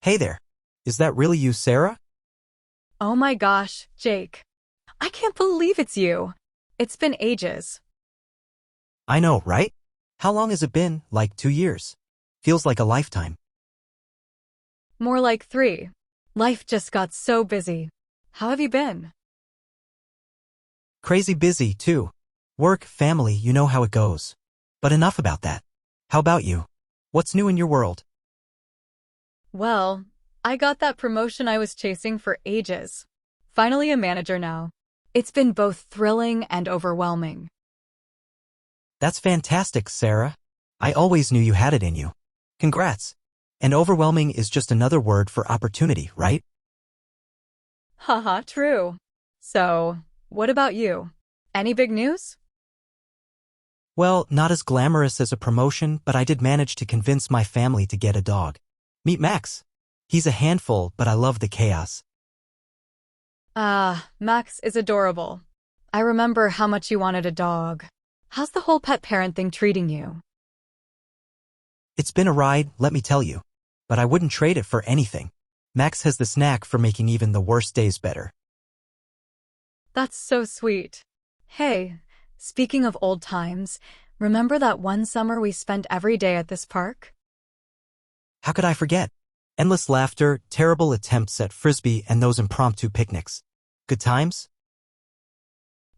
Hey there. Is that really you, Sarah? Oh my gosh, Jake. I can't believe it's you. It's been ages. I know, right? How long has it been? Like 2 years. Feels like a lifetime. More like 3. Life just got so busy. How have you been? Crazy busy, too. Work, family, you know how it goes. But enough about that. How about you? What's new in your world? Well, I got that promotion I was chasing for ages. Finally a manager now. It's been both thrilling and overwhelming. That's fantastic, Sarah. I always knew you had it in you. Congrats. And overwhelming is just another word for opportunity, right? Haha, true. So, what about you? Any big news? Well, not as glamorous as a promotion, but I did manage to convince my family to get a dog. Meet Max. He's a handful, but I love the chaos. Ah, Max is adorable. I remember how much you wanted a dog. How's the whole pet parent thing treating you? It's been a ride, let me tell you. But I wouldn't trade it for anything. Max has this knack for making even the worst days better. That's so sweet. Hey, speaking of old times, remember that one summer we spent every day at this park? How could I forget? Endless laughter, terrible attempts at frisbee, and those impromptu picnics. Good times?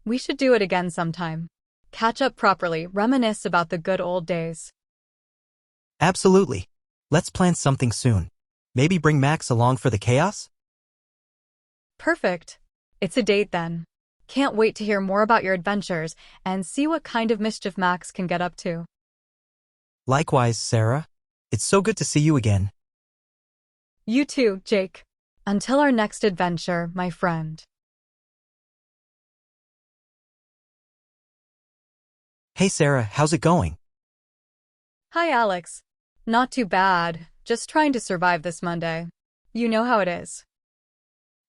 We should do it again sometime. Catch up properly, reminisce about the good old days. Absolutely. Let's plan something soon. Maybe bring Max along for the chaos? Perfect. It's a date then. Can't wait to hear more about your adventures and see what kind of mischief Max can get up to. Likewise, Sarah. It's so good to see you again. You too, Jake. Until our next adventure, my friend. Hey Sarah, how's it going? Hi, Alex. Not too bad. Just trying to survive this Monday. You know how it is.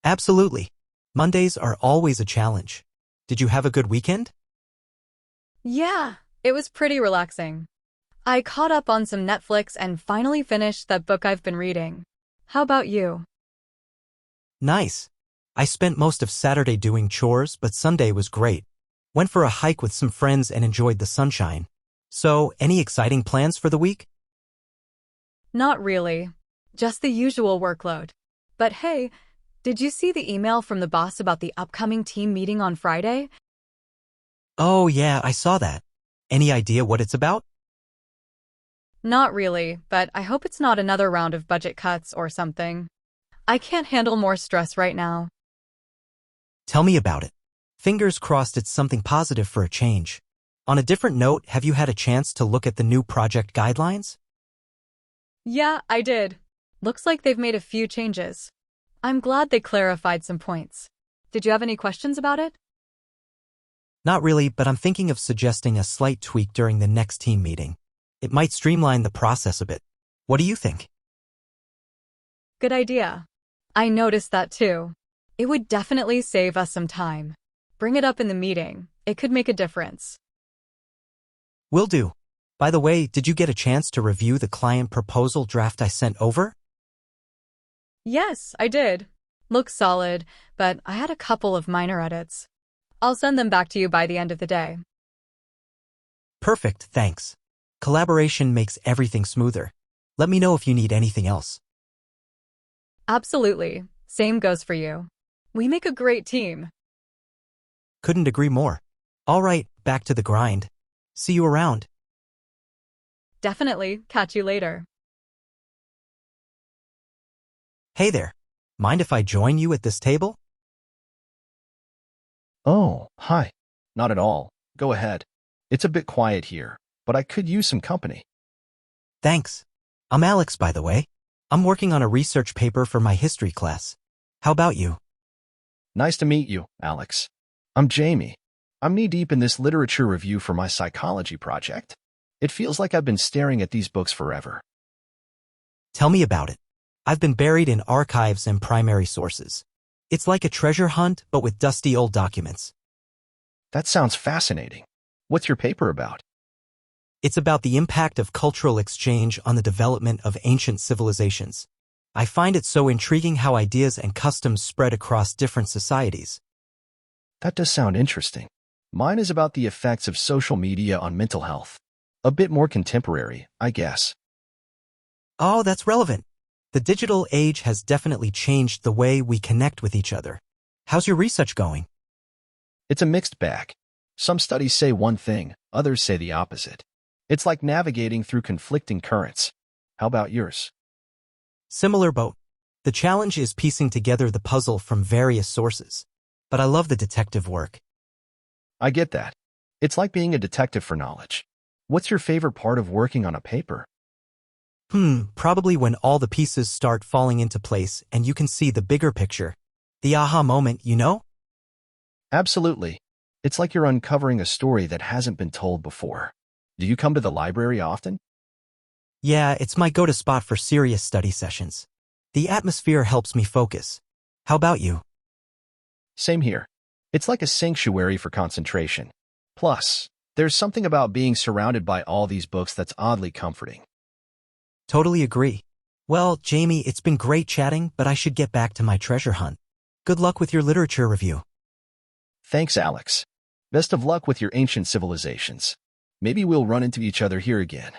Absolutely. Mondays are always a challenge. Did you have a good weekend? Yeah, it was pretty relaxing. I caught up on some Netflix and finally finished that book I've been reading. How about you? Nice. I spent most of Saturday doing chores, but Sunday was great. Went for a hike with some friends and enjoyed the sunshine. So, any exciting plans for the week? Not really. Just the usual workload. But hey, did you see the email from the boss about the upcoming team meeting on Friday? Oh yeah, I saw that. Any idea what it's about? Not really, but I hope it's not another round of budget cuts or something. I can't handle more stress right now. Tell me about it. Fingers crossed it's something positive for a change. On a different note, have you had a chance to look at the new project guidelines? Yeah, I did. Looks like they've made a few changes. I'm glad they clarified some points. Did you have any questions about it? Not really, but I'm thinking of suggesting a slight tweak during the next team meeting. It might streamline the process a bit. What do you think? Good idea. I noticed that too. It would definitely save us some time. Bring it up in the meeting. It could make a difference. Will do. By the way, did you get a chance to review the client proposal draft I sent over? Yes, I did. Looks solid, but I had a couple of minor edits. I'll send them back to you by the end of the day. Perfect, thanks. Collaboration makes everything smoother. Let me know if you need anything else. Absolutely. Same goes for you. We make a great team. Couldn't agree more. All right, back to the grind. See you around. Definitely. Catch you later. Hey there. Mind if I join you at this table? Oh, hi. Not at all. Go ahead. It's a bit quiet here, but I could use some company. Thanks. I'm Alex, by the way. I'm working on a research paper for my history class. How about you? Nice to meet you, Alex. I'm Jamie. I'm knee-deep in this literature review for my psychology project. It feels like I've been staring at these books forever. Tell me about it. I've been buried in archives and primary sources. It's like a treasure hunt, but with dusty old documents. That sounds fascinating. What's your paper about? It's about the impact of cultural exchange on the development of ancient civilizations. I find it so intriguing how ideas and customs spread across different societies. That does sound interesting. Mine is about the effects of social media on mental health. A bit more contemporary, I guess. Oh, that's relevant. The digital age has definitely changed the way we connect with each other. How's your research going? It's a mixed bag. Some studies say one thing, others say the opposite. It's like navigating through conflicting currents. How about yours? Similar boat. The challenge is piecing together the puzzle from various sources. But I love the detective work. I get that. It's like being a detective for knowledge. What's your favorite part of working on a paper? Probably when all the pieces start falling into place and you can see the bigger picture. The aha moment, you know? Absolutely. It's like you're uncovering a story that hasn't been told before. Do you come to the library often? Yeah, it's my go-to spot for serious study sessions. The atmosphere helps me focus. How about you? Same here. It's like a sanctuary for concentration. Plus, there's something about being surrounded by all these books that's oddly comforting. Totally agree. Well, Jamie, it's been great chatting, but I should get back to my treasure hunt. Good luck with your literature review. Thanks, Alex. Best of luck with your ancient civilizations. Maybe we'll run into each other here again.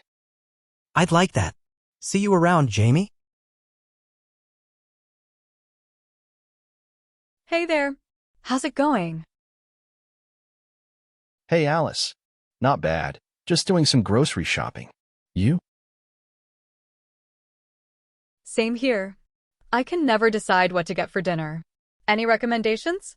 I'd like that. See you around, Jamie. Hey there. How's it going? Hey, Alice. Not bad. Just doing some grocery shopping. You? Same here. I can never decide what to get for dinner. Any recommendations?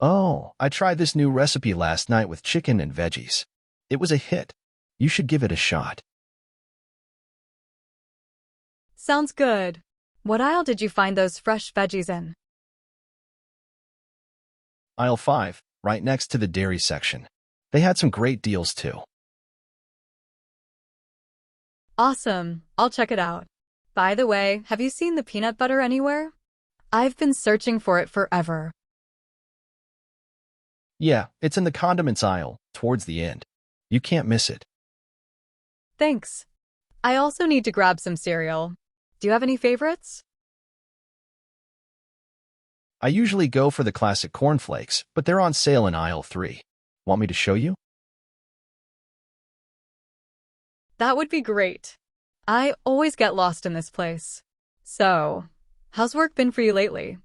Oh, I tried this new recipe last night with chicken and veggies. It was a hit. You should give it a shot. Sounds good. What aisle did you find those fresh veggies in? Aisle 5, right next to the dairy section. They had some great deals too. Awesome. I'll check it out. By the way, have you seen the peanut butter anywhere? I've been searching for it forever. Yeah, it's in the condiments aisle, towards the end. You can't miss it. Thanks. I also need to grab some cereal. Do you have any favorites? I usually go for the classic cornflakes, but they're on sale in aisle 3. Want me to show you? That would be great. I always get lost in this place. So, how's work been for you lately?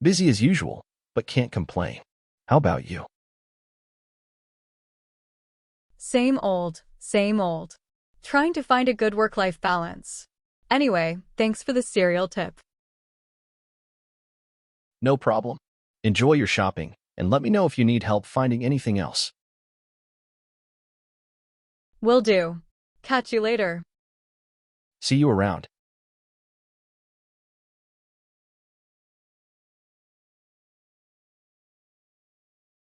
Busy as usual, but can't complain. How about you? Same old, same old. Trying to find a good work-life balance. Anyway, thanks for the cereal tip. No problem. Enjoy your shopping, and let me know if you need help finding anything else. Will do. Catch you later. See you around.